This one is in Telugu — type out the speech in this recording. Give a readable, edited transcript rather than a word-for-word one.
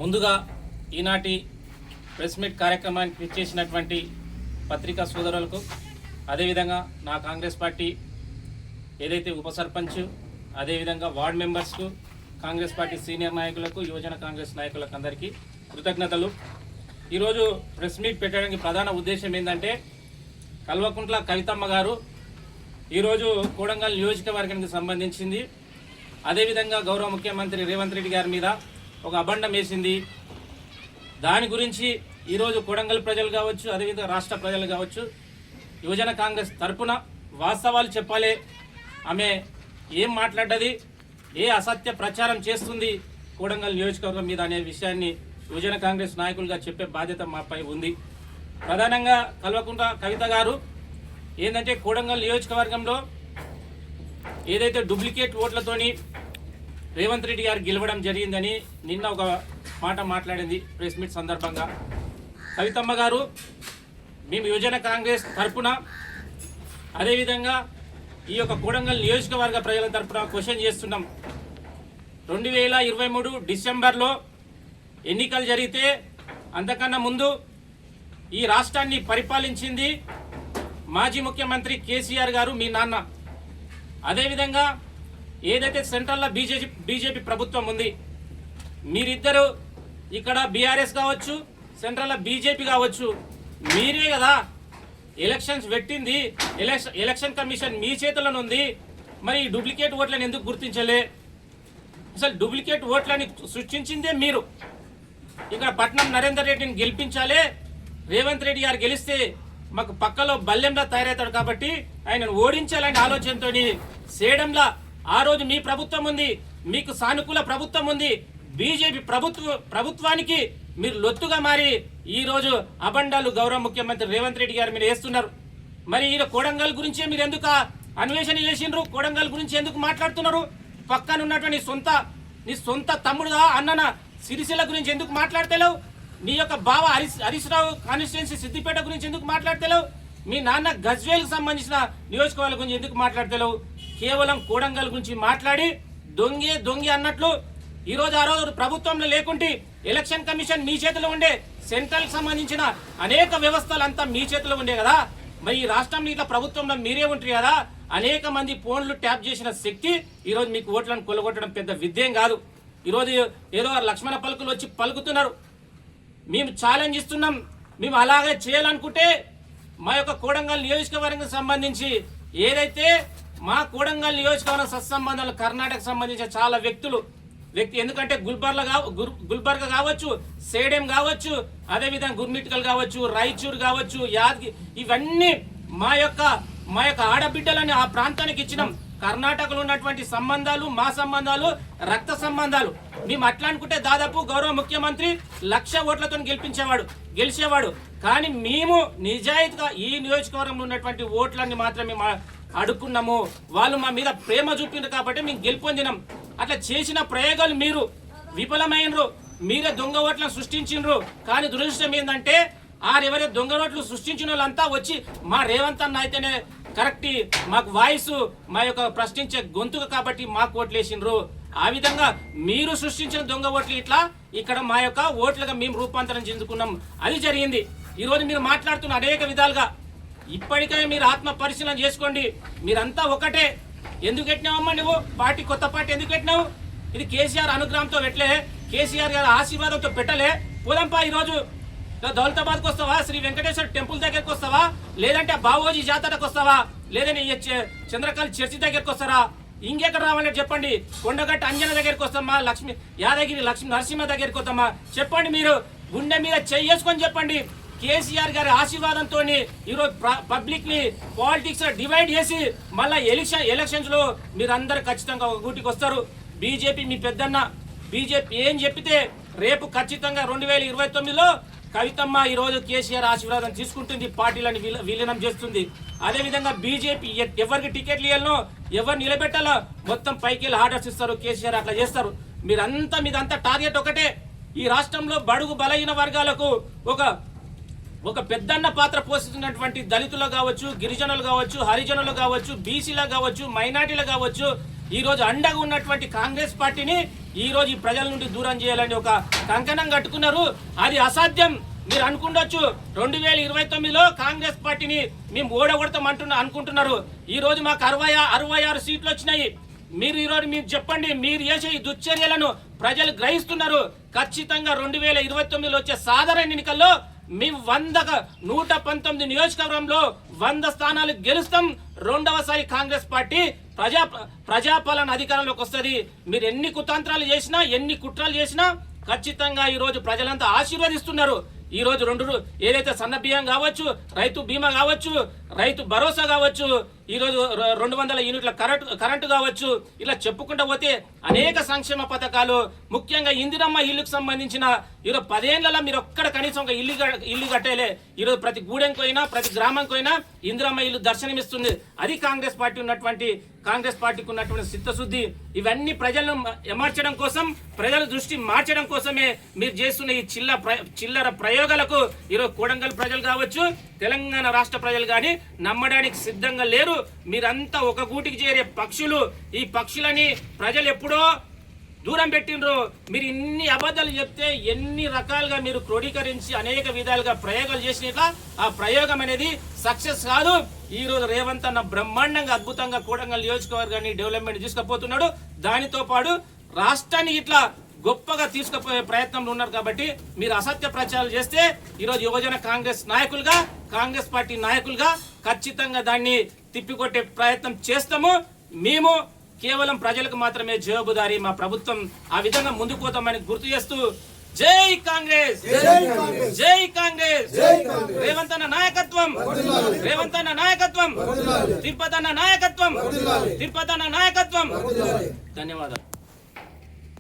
ముందుగా ఈనాటి ప్రెస్ మీట్ కార్యక్రమానికి ఇచ్చేసినటువంటి పత్రికా సోదరులకు, అదేవిధంగా నా కాంగ్రెస్ పార్టీ ఏదైతే ఉప సర్పంచ్, అదేవిధంగా వార్డ్ మెంబర్స్కు, కాంగ్రెస్ పార్టీ సీనియర్ నాయకులకు, యువజన కాంగ్రెస్ నాయకులకు అందరికీ కృతజ్ఞతలు. ఈరోజు ప్రెస్ మీట్ పెట్టడానికి ప్రధాన ఉద్దేశం ఏంటంటే, కల్వకుంట్ల కవితమ్మ గారు ఈరోజు కోడంగల్ నియోజకవర్గానికి సంబంధించింది, అదేవిధంగా గౌరవ ముఖ్యమంత్రి రేవంత్ రెడ్డి గారి మీద ఒక అబండం వేసింది. దాని గురించి ఈరోజు కోడంగల్ ప్రజలు కావచ్చు, అదేవిధంగా రాష్ట్ర ప్రజలు కావచ్చు, యువజన కాంగ్రెస్ తరపున వాస్తవాలు చెప్పాలి. ఆమె ఏం మాట్లాడ్డది, ఏ అసత్య ప్రచారం చేస్తుంది కోడంగల్ నియోజకవర్గం మీద అనే విషయాన్ని యువజన కాంగ్రెస్ నాయకులుగా చెప్పే బాధ్యత మాపై ఉంది. ప్రధానంగా కల్వకుంట్ల కవిత గారు ఏంటంటే, కోడంగల్ నియోజకవర్గంలో ఏదైతే డూప్లికేట్ ఓట్లతోని రేవంత్ రెడ్డి గారు గెలవడం జరిగిందని నిన్న ఒక మాట మాట్లాడింది ప్రెస్ మీట్ సందర్భంగా. కవితమ్మ గారు, మేము యువజన కాంగ్రెస్ తరఫున, అదేవిధంగా ఈ యొక్క కోడంగల్ నియోజకవర్గ ప్రజల తరఫున క్వశ్చన్ చేస్తున్నాం. 2023 డిసెంబర్లో ఎన్నికలు జరిగితే అంతకన్నా ముందు ఈ రాష్ట్రాన్ని పరిపాలించింది మాజీ ముఖ్యమంత్రి కేసీఆర్ గారు, మీ నాన్న. అదేవిధంగా ఏదైతే సెంట్రల్లో బీజేపీ ప్రభుత్వం ఉంది, మీరిద్దరు ఇక్కడ బీఆర్ఎస్ కావచ్చు, సెంట్రల్లో బీజేపీ కావచ్చు, మీరే కదా ఎలక్షన్స్ పెట్టింది. ఎలక్షన్ కమిషన్ మీ చేతుల్లో ఉంది. మరి ఈ డూప్లికేట్ ఓట్లను ఎందుకు గుర్తించలే? అసలు డూప్లికేట్ ఓట్లని సృష్టించిందే మీరు. ఇక్కడ పట్నం నరేందర్ రెడ్డిని గెలిపించాలి, రేవంత్ రెడ్డి గారు గెలిస్తే మాకు పక్కలో బల్లెంలా తయారవుతాడు కాబట్టి ఆయనను ఓడించాలనే ఆలోచనతో సేడంలా ఆ రోజు మీ ప్రభుత్వం ఉంది, మీకు సానుకూల ప్రభుత్వం ఉంది, బీజేపీ ప్రభుత్వానికి మీరు లొత్తుగా మారి ఈ రోజు అబండాలు గౌరవ ముఖ్యమంత్రి రేవంత్ రెడ్డి గారు మీరు వేస్తున్నారు. మరి ఈ కోడంగల్ గురించే మీరు ఎందుకు అన్వేషణ చేసిండ్రు? కోడంగల్ గురించి ఎందుకు మాట్లాడుతున్నారు? పక్కన ఉన్నటువంటి నీ సొంత తమ్ముడుగా అన్నన సిరిసిల్ల గురించి ఎందుకు మాట్లాడతలేవు? నీ యొక్క బావ హరీష్ రావు కాన్స్టిట్యున్సీ సిద్దిపేట గురించి ఎందుకు మాట్లాడతలేవు? మీ నాన్న గజ్వేల్కి సంబంధించిన నియోజకవర్గం గురించి ఎందుకు మాట్లాడతలేవు? కేవలం కోడంగల్ గురించి మాట్లాడి దొంగే అన్నట్లు ఈరోజు ఆ రోజు ప్రభుత్వంలో లేకుంటే ఎలక్షన్ కమిషన్ మీ చేతిలో ఉండే, సెంట్రల్ సంబంధించిన అనేక వ్యవస్థలంతా మీ చేతిలో ఉండే కదా. మరి ఈ రాష్ట్రంలో ఇట్లా ప్రభుత్వంలో మీరే ఉంటారు కదా. అనేక మంది ఫోన్లు ట్యాప్ చేసిన శక్తి ఈరోజు మీకు ఓట్లను కొలగొట్టడం పెద్ద విద్యేం కాదు. ఈరోజు ఏదో లక్ష్మణ పలుకులు వచ్చి పలుకుతున్నారు. మేము ఛాలెంజ్ ఇస్తున్నాం. మేము అలాగే చేయాలనుకుంటే మా యొక్క కోడంగల్ నియోజకవర్గానికి సంబంధించి ఏదైతే మా కోడంగల్ నియోజకవర్గ సత్సంబంధాలు కర్ణాటక సంబంధించిన చాలా ఎందుకంటే గుల్బర్గా కావచ్చు, సేడెం కావచ్చు, అదేవిధంగా గుర్మిట్కల్ కావచ్చు, రాయచూర్ కావచ్చు, యాదగిరి, ఇవన్నీ మా యొక్క ఆడబిడ్డలని ఆ ప్రాంతానికి ఇచ్చినాం. కర్ణాటకలో ఉన్నటువంటి సంబంధాలు మా సంబంధాలు రక్త సంబంధాలు. మేము అట్లా అనుకుంటే దాదాపు గౌరవ ముఖ్యమంత్రి 1,00,000 ఓట్లతో గెలిచేవాడు. కానీ మేము నిజాయితీగా ఈ నియోజకవర్గంలో ఉన్నటువంటి ఓట్లన్నీ మాత్రమే అడుక్కున్నాము. వాళ్ళు మా మీద ప్రేమ చూపించారు కాబట్టి మేము గెలుపొందినాం. అట్లా చేసిన ప్రయోగాలు మీరు విఫలమైనరు. మీరే దొంగ ఓట్లను సృష్టించిండ్రు. కానీ దురదృష్టం ఏంటంటే ఎవరైతే దొంగ ఓట్లు సృష్టించిన వాళ్ళంతా వచ్చి మా రేవంత్ అన్న అయితేనే కరెక్ట్, మాకు వాయిస్, మా యొక్క ప్రశ్నించే గొంతుక కాబట్టి మాకు ఓట్లు వేసిండ్రు. ఆ విధంగా మీరు సృష్టించిన దొంగ ఓట్లు ఇక్కడ మా యొక్క ఓట్లుగా మేము రూపాంతరం చెందుకున్నాం. అది జరిగింది. ఈరోజు మీరు మాట్లాడుతున్న అనేక విధాలుగా ఇప్పటికే మీరు ఆత్మ పరిశీలన చేసుకోండి. మీరంతా ఒకటే. ఎందుకు పెట్టినావమ్మా నువ్వు పార్టీ, కొత్త పార్టీ ఎందుకు పెట్టినావు? ఇది కేసీఆర్ అనుగ్రహంతో పెట్టలే, కేసీఆర్ గారి ఆశీర్వాదంతో పెట్టలే. పోదంపా, ఈరోజు దౌలతాబాద్కి వస్తావా, శ్రీ వెంకటేశ్వర టెంపుల్ దగ్గరికి వస్తావా, లేదంటే బావోజీ జాతరకు వస్తావా, లేదంటే చంద్రకాళి చర్చి దగ్గరికి వస్తారా? ఇంకెక్కడ రావాలంటే చెప్పండి. కొండగట్ట అంజన దగ్గరికి వస్తామా, యాదగిరి లక్ష్మీ నరసింహ దగ్గరికి వస్తామా? చెప్పండి. మీరు గుండె మీద చేసుకొని చెప్పండి. కేసీఆర్ గారి ఆశీర్వాదంతో ఈరోజు పబ్లిక్ ని పాలిటిక్స్ డివైడ్ చేసి మళ్ళా ఎలక్షన్స్ లో మీరందరూ ఖచ్చితంగా ఒక గూటికి వస్తారు. బీజేపీ మీ పెద్దన్న, బీజేపీ ఏం చెప్పితే రేపు ఖచ్చితంగా 2029లో కవితమ్మ ఈరోజు కేసీఆర్ ఆశీర్వాదం తీసుకుంటుంది, పార్టీలను విలీనం చేస్తుంది. అదేవిధంగా బీజేపీ ఎవరికి టికెట్లు ఇవ్వాలనో, ఎవరు నిలబెట్టాలో మొత్తం పైకి వెళ్ళి ఆర్డర్స్ ఇస్తారు. కేసీఆర్ అట్లా చేస్తారు. మీదంతా టార్గెట్ ఒకటే. ఈ రాష్ట్రంలో బడుగు బలహీన వర్గాలకు ఒక పెద్దన్న పాత్ర పోషిస్తున్నటువంటి దళితులు కావచ్చు, గిరిజనులు కావచ్చు, హరిజనులు కావచ్చు, బీసీలు కావచ్చు, మైనార్టీలు కావచ్చు, ఈ రోజు అండగా ఉన్నటువంటి కాంగ్రెస్ పార్టీని ఈ రోజు ఈ ప్రజల నుండి దూరం చేయాలని ఒక కంకణం కట్టుకున్నారు. అది అసాధ్యం. మీరు అనుకుండొచ్చు 2029లో కాంగ్రెస్ పార్టీని మేము ఓడగొడతాం అనుకుంటున్నారు. ఈ రోజు మాకు 66 సీట్లు వచ్చినాయి. మీరు ఈరోజు మీరు చెప్పండి, మీరు చేసే ఈ దుశ్చర్యలను ప్రజలు గ్రహిస్తున్నారు. ఖచ్చితంగా 2029లో వచ్చే సాధారణ ఎన్నికల్లో మేము 119 నియోజకవర్గంలో 100 స్థానాలు గెలుస్తాం. రెండవసారి కాంగ్రెస్ పార్టీ ప్రజాపాలన అధికారంలోకి వస్తుంది. మీరు ఎన్ని కుతంత్రాలు చేసినా, ఎన్ని కుట్రలు చేసినా ఖచ్చితంగా ఈ రోజు ప్రజలంతా ఆశీర్వదిస్తున్నారు. ఈ రోజు ఏదైతే సన్న బియ్యం కావచ్చు, రైతు బీమా కావచ్చు, రైతు భరోసా కావచ్చు, ఈ రోజు 200 యూనిట్ల కరెంటు కావచ్చు, ఇలా చెప్పుకుంటూ పోతే అనేక సంక్షేమ పథకాలు, ముఖ్యంగా ఇందిరమ్మ ఇల్లుకు సంబంధించిన ఈరోజు 10 ఏళ్లలో మీరు ఒక్కడ కనీసం ఒక ఇల్లు కట్టేలే. ఈరోజు ప్రతి గూడెంకి పోయినా, ప్రతి గ్రామంకి పోయినా ఇందిరమ్మ ఇల్లు దర్శనమిస్తుంది. అది కాంగ్రెస్ పార్టీకి ఉన్నటువంటి చిత్తశుద్ధి. ఇవన్నీ ప్రజలను ఎమర్చడం కోసం, ప్రజల దృష్టి మార్చడం కోసమే మీరు చేస్తున్న ఈ చిల్లర ప్రయోగాలకు ఈరోజు కొడంగల్ ప్రజలు కావచ్చు, తెలంగాణ రాష్ట్ర ప్రజలు కానీ నమ్మడానికి సిద్ధంగా లేరు. మీరంతా ఒక గూటికి చేరే పక్షులు. ఈ పక్షులని ప్రజలు ఎప్పుడో దూరం పెట్టిండ్రు. మీరు ఇన్ని అబద్ధాలు చెప్తే ఎన్ని రకాలుగా మీరు క్రోడీకరించి అనేక విధాలుగా ప్రయోగాలు చేసినట్లా ఆ ప్రయోగం అనేది సక్సెస్ కాదు. ఈ రోజు రేవంత్ అన్న బ్రహ్మాండంగా అద్భుతంగా కొడంగల్ నియోజకవర్గాన్ని డెవలప్మెంట్ తీసుకుపోతున్నాడు. దానితో పాటు రాష్ట్రాన్ని ఇట్లా గొప్పగా తీసుకుపోయే ప్రయత్నంలో ఉన్నారు. కాబట్టి మీరు అసత్య ప్రచారాలు చేస్తే ఈరోజు యువజన కాంగ్రెస్ నాయకులుగా, కాంగ్రెస్ పార్టీ నాయకులుగా ఖచ్చితంగా దాన్ని తిప్పికొట్టే ప్రయత్నం చేస్తాము. మేము కేవలం ప్రజలకు మాత్రమే జవాబుదారీ. మా ప్రభుత్వం ఆ విధంగా ముందుకు పోతామని గుర్తు చేస్తూ జై కాంగ్రెస్, జై కాంగ్రెస్, రేవంత్ అన్న నాయకత్వం, రేవంత్ అన్న నాయకత్వం, తిరుపతి అన్న నాయకత్వం, తిరుపతి అన్న నాయకత్వం. ధన్యవాదాలు.